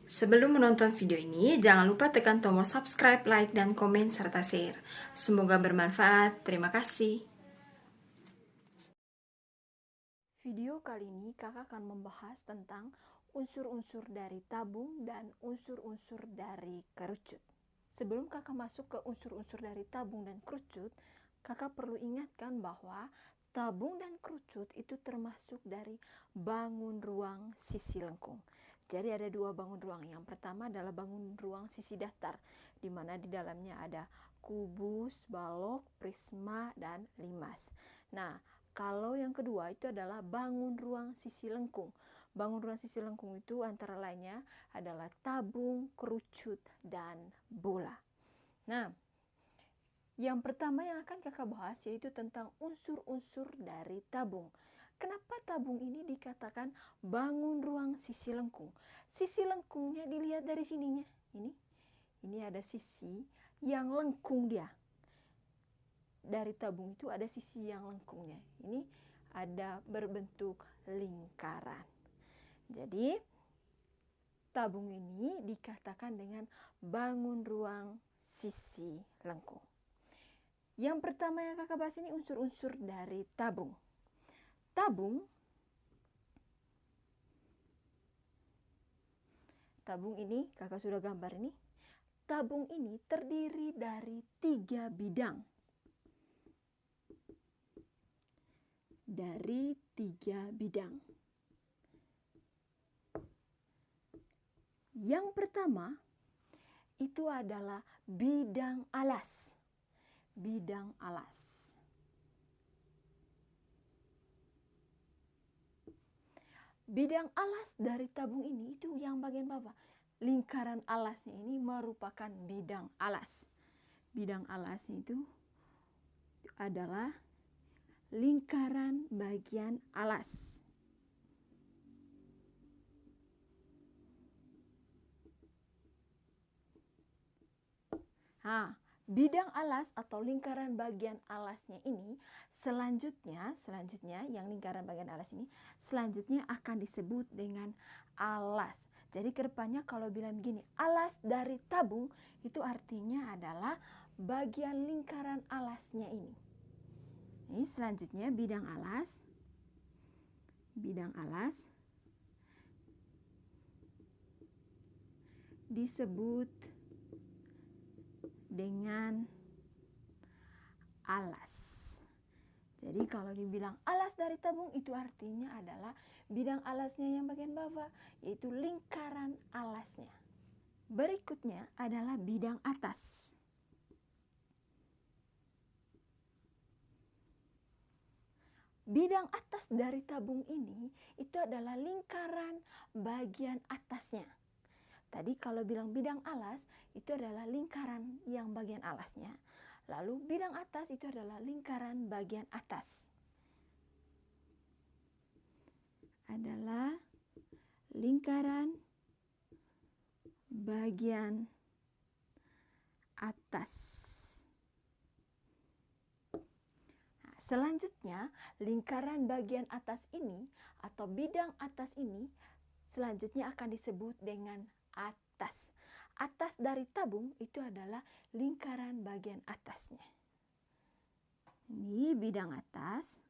Sebelum menonton video ini, jangan lupa tekan tombol subscribe, like, dan komen, serta share. Semoga bermanfaat. Terima kasih. Video kali ini kakak akan membahas tentang unsur-unsur dari tabung dan unsur-unsur dari kerucut. Sebelum kakak masuk ke unsur-unsur dari tabung dan kerucut, kakak perlu ingatkan bahwa tabung dan kerucut itu termasuk dari bangun ruang sisi lengkung. Jadi ada dua bangun ruang. Yang pertama adalah bangun ruang sisi datar, di mana di dalamnya ada kubus, balok, prisma, dan limas. Nah, kalau yang kedua itu adalah bangun ruang sisi lengkung. Bangun ruang sisi lengkung itu antara lainnya adalah tabung, kerucut, dan bola. Nah, yang pertama yang akan kakak bahas yaitu tentang unsur-unsur dari tabung. Kenapa tabung ini dikatakan bangun ruang sisi lengkung? Sisi lengkungnya dilihat dari sininya. Ini ada sisi yang lengkung dia. Dari tabung itu ada sisi yang lengkungnya. Ini ada berbentuk lingkaran. Jadi tabung ini dikatakan dengan bangun ruang sisi lengkung. Yang pertama yang kakak bahas ini unsur-unsur dari tabung. Tabung ini kakak sudah gambar ini. Tabung ini terdiri dari 3 bidang. Yang pertama itu adalah bidang alas. Bidang alas dari tabung ini itu yang bagian bawah. Lingkaran alasnya ini merupakan bidang alas. Bidang alas itu adalah lingkaran bagian alas. Bidang alas atau lingkaran bagian alasnya ini selanjutnya yang lingkaran bagian alas ini selanjutnya akan disebut dengan alas. Jadi kedepannya kalau bilang begini, alas dari tabung itu artinya adalah bagian lingkaran alasnya ini. Ini selanjutnya bidang alas disebut dengan alas. Jadi kalau dibilang alas dari tabung itu artinya adalah bidang alasnya yang bagian bawah, yaitu lingkaran alasnya. Berikutnya adalah bidang atas. Bidang atas dari tabung ini itu adalah lingkaran bagian atasnya. Tadi kalau bilang bidang alas itu adalah lingkaran yang bagian alasnya. Lalu bidang atas itu adalah lingkaran bagian atas. Adalah lingkaran bagian atas. Selanjutnya, lingkaran bagian atas ini atau bidang atas ini selanjutnya akan disebut dengan atas. Atas dari tabung itu adalah lingkaran bagian atasnya. Ini bidang atas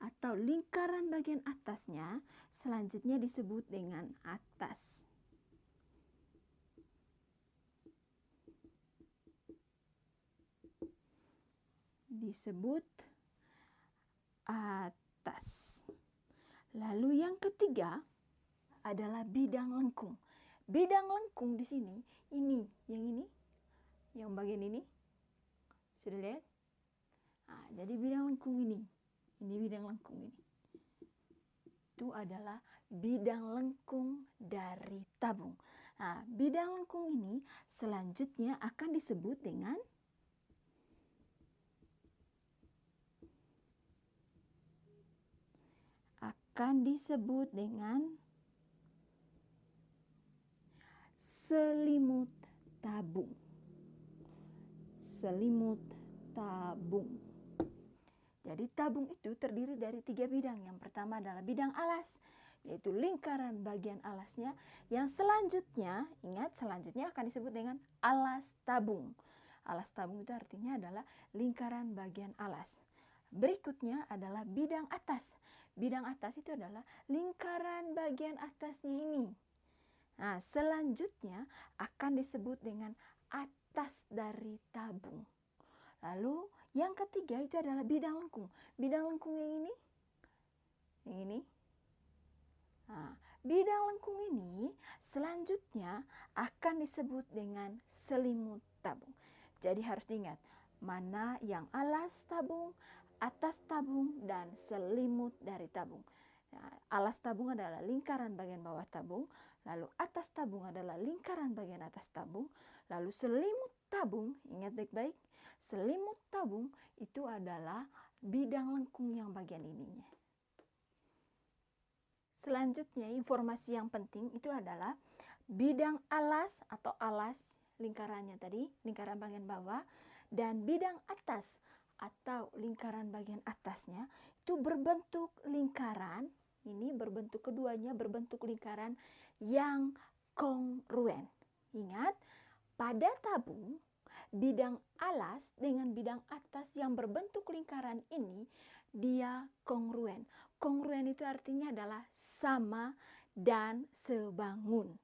atau lingkaran bagian atasnya selanjutnya disebut dengan atas. Disebut atas. Lalu yang ketiga adalah bidang lengkung. Bidang lengkung di sini, yang bagian ini, sudah lihat? Jadi bidang lengkung ini itu adalah bidang lengkung dari tabung. Bidang lengkung ini selanjutnya akan disebut dengan selimut tabung. Jadi tabung itu terdiri dari 3 bidang. Yang pertama adalah bidang alas, yaitu lingkaran bagian alasnya. Yang selanjutnya, ingat, selanjutnya akan disebut dengan alas tabung. Alas tabung itu artinya adalah lingkaran bagian alas. Berikutnya adalah bidang atas. Bidang atas itu adalah lingkaran bagian atasnya ini. Nah, selanjutnya akan disebut dengan atas dari tabung. Lalu yang ketiga itu adalah bidang lengkung. Bidang lengkung yang ini. Nah, bidang lengkung ini selanjutnya akan disebut dengan selimut tabung. Jadi harus diingat mana yang alas tabung, atas tabung, dan selimut dari tabung. Nah, alas tabung adalah lingkaran bagian bawah tabung, lalu atas tabung adalah lingkaran bagian atas tabung, lalu selimut tabung, ingat baik-baik, selimut tabung itu adalah bidang lengkung yang bagian ininya. Selanjutnya, informasi yang penting itu adalah bidang alas atau alas lingkarannya tadi, lingkaran bagian bawah, dan bidang atas atau lingkaran bagian atasnya itu berbentuk lingkaran. Ini berbentuk, keduanya berbentuk lingkaran yang kongruen. Ingat, pada tabung, bidang alas dengan bidang atas yang berbentuk lingkaran ini dia kongruen. Kongruen itu artinya adalah sama dan sebangun.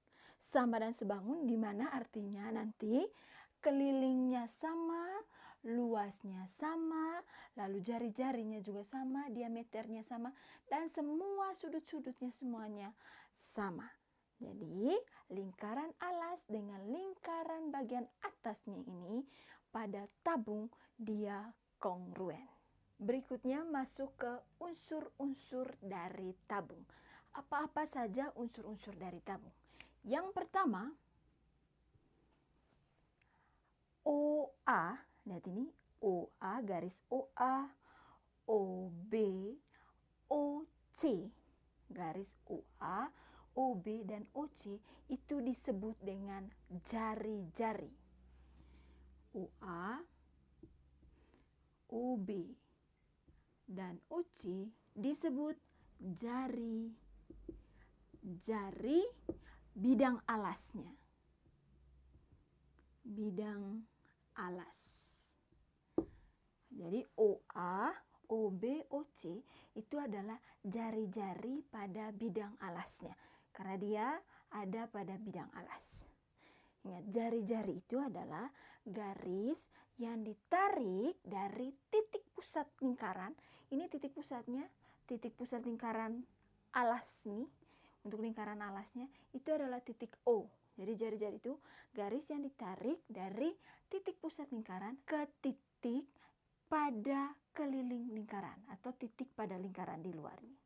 Sama dan sebangun di mana artinya nanti kelilingnya sama, luasnya sama, lalu jari-jarinya juga sama, diameternya sama, dan semua sudut-sudutnya semuanya sama. Jadi lingkaran alas dengan lingkaran bagian atasnya ini pada tabung dia kongruen. Berikutnya masuk ke unsur-unsur dari tabung. Apa-apa saja unsur-unsur dari tabung? Yang pertama, OA, lihat ini, OA, garis OA, OB, OC, garis OA, OB, dan OC itu disebut dengan jari-jari. OA, OB, dan OC disebut jari bidang alasnya. Bidang alas. Jadi OA, OB, OC itu adalah jari-jari pada bidang alasnya. Karena dia ada pada bidang alas. Ingat, jari-jari itu adalah garis yang ditarik dari titik pusat lingkaran. Ini titik pusatnya, titik pusat lingkaran alas nih. Untuk lingkaran alasnya itu adalah titik O. Jadi jari-jari itu garis yang ditarik dari titik pusat lingkaran ke titik pada keliling lingkaran atau titik pada lingkaran di luarnya.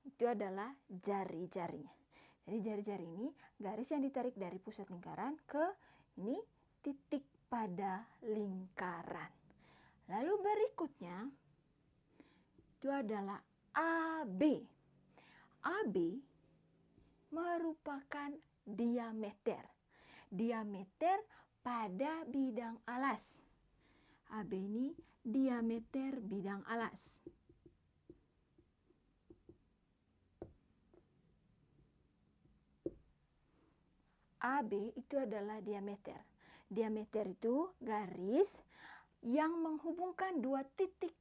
Itu adalah jari-jarinya. Jadi jari-jari ini garis yang ditarik dari pusat lingkaran ke ini titik pada lingkaran. Lalu berikutnya itu adalah AB. AB merupakan diameter. Diameter pada bidang alas. AB ini diameter bidang alas. AB itu adalah diameter. Diameter itu garis yang menghubungkan dua titik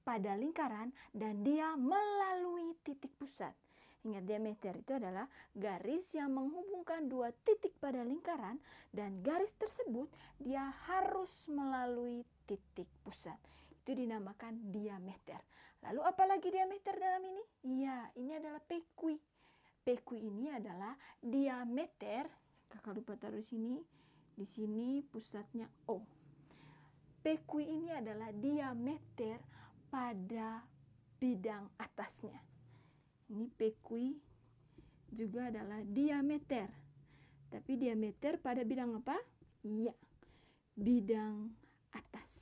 pada lingkaran dan dia melalui titik pusat. Ingat, diameter itu adalah garis yang menghubungkan dua titik pada lingkaran dan garis tersebut dia harus melalui titik pusat. Itu dinamakan diameter. Lalu apalagi diameter dalam ini? Iya, ini adalah PQ. PQ ini adalah diameter, kakak lupa taruh di sini pusatnya O. PQ ini adalah diameter pada bidang atasnya. Ini PQ juga adalah diameter. Tapi diameter pada bidang apa? Iya, bidang atas.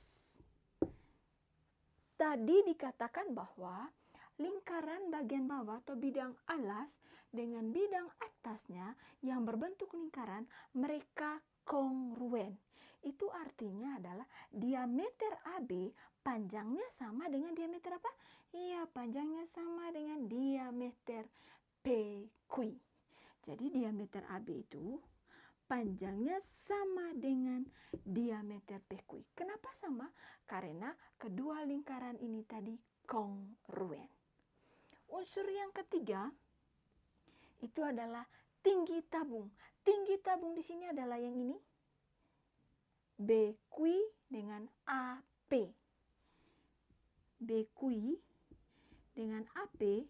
Tadi dikatakan bahwa lingkaran bagian bawah atau bidang alas dengan bidang atasnya yang berbentuk lingkaran, mereka kongruen. Itu artinya adalah diameter AB panjangnya sama dengan diameter apa? Iya, panjangnya sama dengan diameter PQ. Jadi diameter AB itu panjangnya sama dengan diameter PQ. Kenapa sama? Karena kedua lingkaran ini tadi kongruen. Unsur yang ketiga itu adalah tinggi tabung. Tinggi tabung di sini adalah yang ini, BQ dengan AP. BQ dengan AP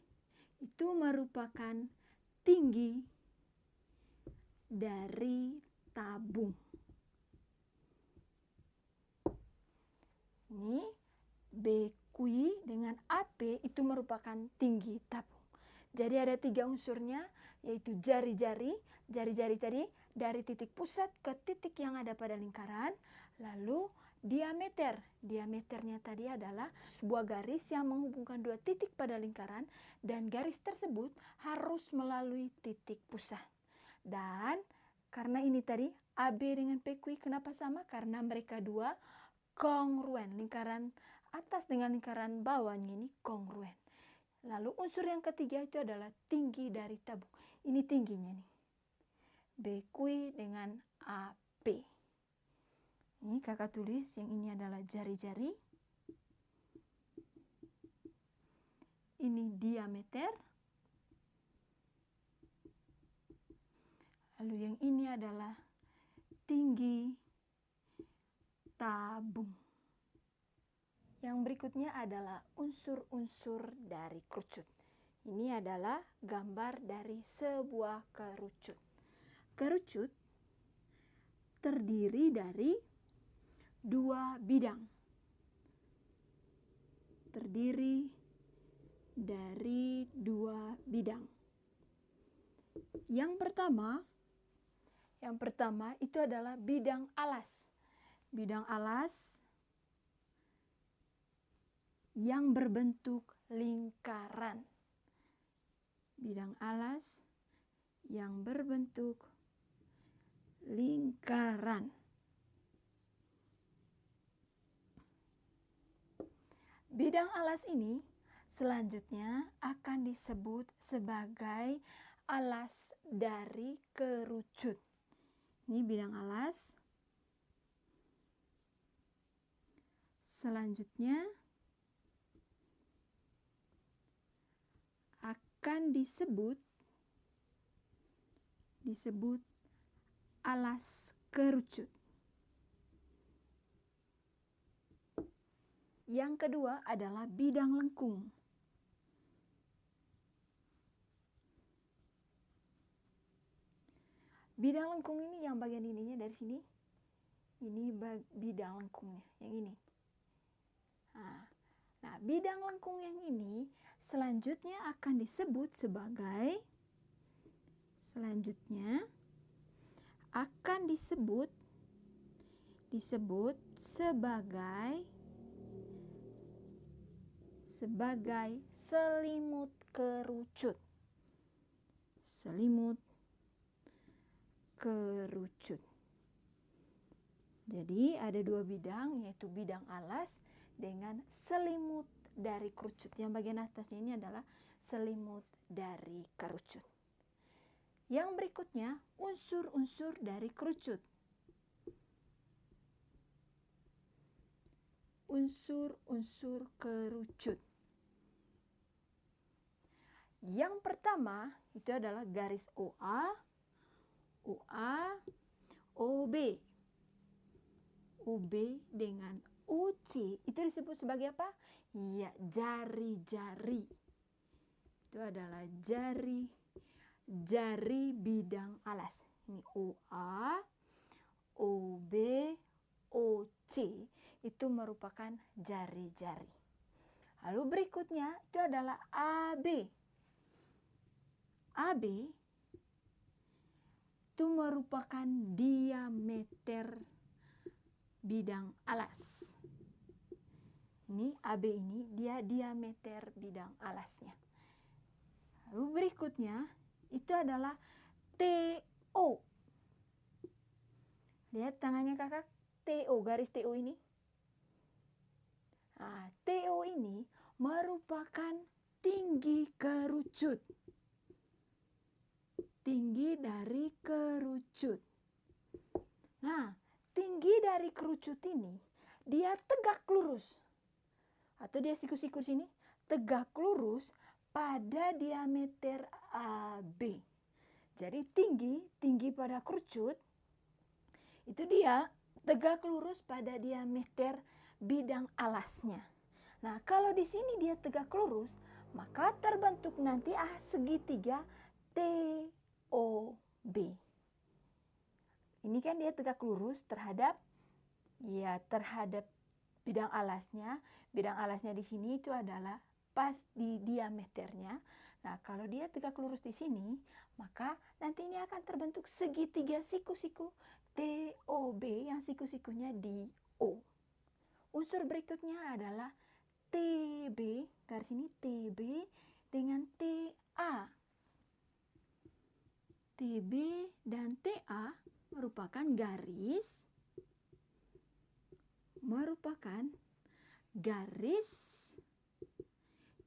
itu merupakan tinggi dari tabung. Ini BQ dengan AP itu merupakan tinggi tabung. Jadi ada 3 unsurnya, yaitu jari-jari tadi dari titik pusat ke titik yang ada pada lingkaran. Lalu diameternya tadi adalah sebuah garis yang menghubungkan 2 titik pada lingkaran, dan garis tersebut harus melalui titik pusat. Dan karena ini tadi AB dengan PQ, kenapa sama? Karena mereka dua kongruen, lingkaran atas dengan lingkaran bawahnya ini kongruen. Lalu unsur yang ketiga itu adalah tinggi dari tabung. Ini tingginya nih, BQ dengan AP. Ini kakak tulis, yang ini adalah jari-jari, ini diameter, lalu yang ini adalah tinggi tabung. Yang berikutnya adalah unsur-unsur dari kerucut. Ini adalah gambar dari sebuah kerucut. Kerucut terdiri dari 2 bidang. Terdiri dari 2 bidang. Yang pertama itu adalah bidang alas. Bidang alas yang berbentuk lingkaran. Bidang alas yang berbentuk lingkaran. Bidang alas ini selanjutnya akan disebut sebagai alas dari kerucut. Ini bidang alas. Selanjutnya akan disebut alas kerucut. Yang kedua adalah bidang lengkung. Bidang lengkung ini yang bagian ininya dari sini. Ini bidang lengkungnya, yang ini. Nah, bidang lengkung yang ini selanjutnya akan disebut sebagai selimut kerucut. Selimut kerucut. Jadi ada 2 bidang, yaitu bidang alas dengan selimut dari kerucut. Yang bagian atasnya ini adalah selimut dari kerucut. Yang berikutnya unsur-unsur dari kerucut. Unsur-unsur kerucut. Yang pertama itu adalah garis OA, OB. OB dengan OC itu disebut sebagai apa? Ya, jari-jari. Itu adalah jari bidang alas. Ini OA, OB, OC itu merupakan jari-jari. Lalu berikutnya itu adalah AB. AB itu merupakan diameter bidang alas. Ini AB ini dia diameter bidang alasnya. Lalu berikutnya itu adalah TO. Lihat tangannya kakak, TO, garis TO ini. Nah, TO ini merupakan tinggi kerucut. tinggi dari kerucut. Nah, tinggi dari kerucut ini dia tegak lurus. Atau dia siku-siku sini tegak lurus pada diameter AB. Jadi tinggi pada kerucut itu dia tegak lurus pada diameter bidang alasnya. Nah, kalau di sini dia tegak lurus, maka terbentuk nanti segitiga TOB. Ini kan dia tegak lurus terhadap bidang alasnya. Bidang alasnya di sini itu adalah pas di diameternya. Nah, kalau dia tegak lurus di sini, maka nanti ini akan terbentuk segitiga siku-siku TOB yang siku-sikunya di O. Unsur berikutnya adalah TB, garis ini TB dengan TA. TB dan TA merupakan garis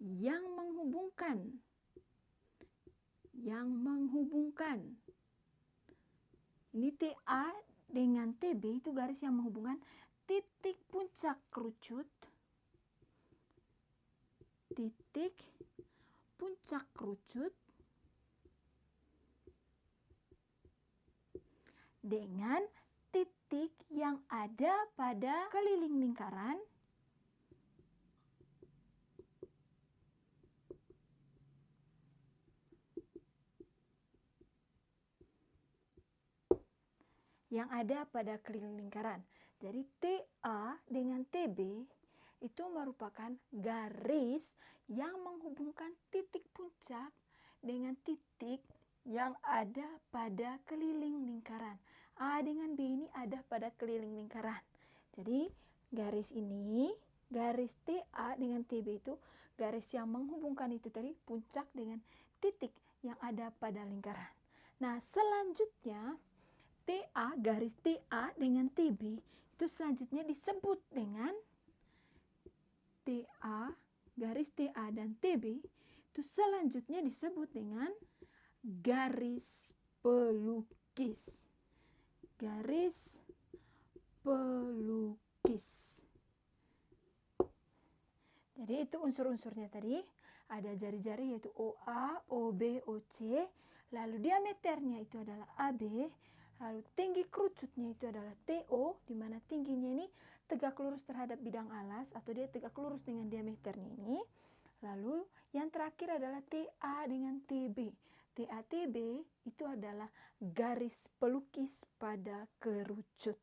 yang menghubungkan. Ini TA dengan TB itu garis yang menghubungkan titik puncak kerucut dengan titik yang ada pada keliling lingkaran Jadi TA dengan TB itu merupakan garis yang menghubungkan titik puncak dengan titik yang ada pada keliling lingkaran. A dengan B ini ada pada keliling lingkaran. Jadi garis ini, garis TA dengan TB itu garis yang menghubungkan itu tadi puncak dengan titik yang ada pada lingkaran. Nah, selanjutnya garis TA dengan TB itu selanjutnya disebut dengan garis TA dan TB itu selanjutnya disebut dengan garis pelukis. Garis pelukis. Jadi itu unsur-unsurnya tadi. Ada jari-jari yaitu OA, OB, OC. Lalu diameternya itu adalah AB. Lalu tinggi kerucutnya itu adalah TO, di mana tingginya ini tegak lurus terhadap bidang alas atau dia tegak lurus dengan diameternya ini. Lalu yang terakhir adalah TA dengan TB. TA TB itu adalah garis pelukis pada kerucut.